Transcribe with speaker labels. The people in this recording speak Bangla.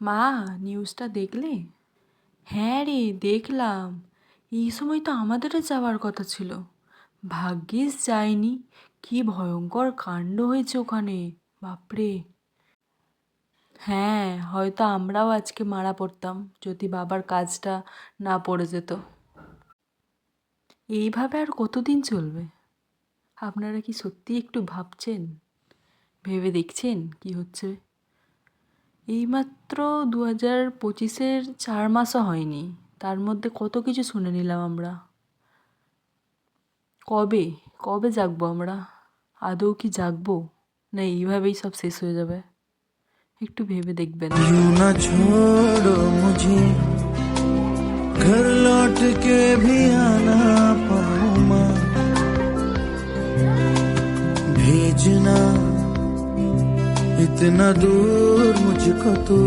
Speaker 1: মা, নিউজটা দেখলে? হ্যাঁ রে, দেখলাম। এই সময় তো আমাদেরও যাওয়ার কথা ছিল। ভাগ্যিস যায়নি। কি ভয়ঙ্কর কাণ্ড হয়েছে ওখানে। বাপরে। হ্যাঁ, হয়তো আমরাও আজকে মারা পড়তাম যদি বাবার কাজটা না পড়ে যেত। এইভাবে আর কতদিন চলবে? আপনারা কি সত্যি একটু ভাবছেন? ভেবে দেখছেন কি হচ্ছে? এইমাত্র 2025-এর 4 মাসও হয়নি, তার মধ্যে কত কিছু শুনে নিলাম আমরা। কবে কবে জাগবো আমরা? আদৌ কি জাগবো, না এইভাবেই সব শেষ হয়ে যাবে? একটু ভেবে দেখবেন।
Speaker 2: यूं न छोड़ो मुझे, घर लौट के भी आना पाऊं माँ, भेजना इतना दूर मुझको तो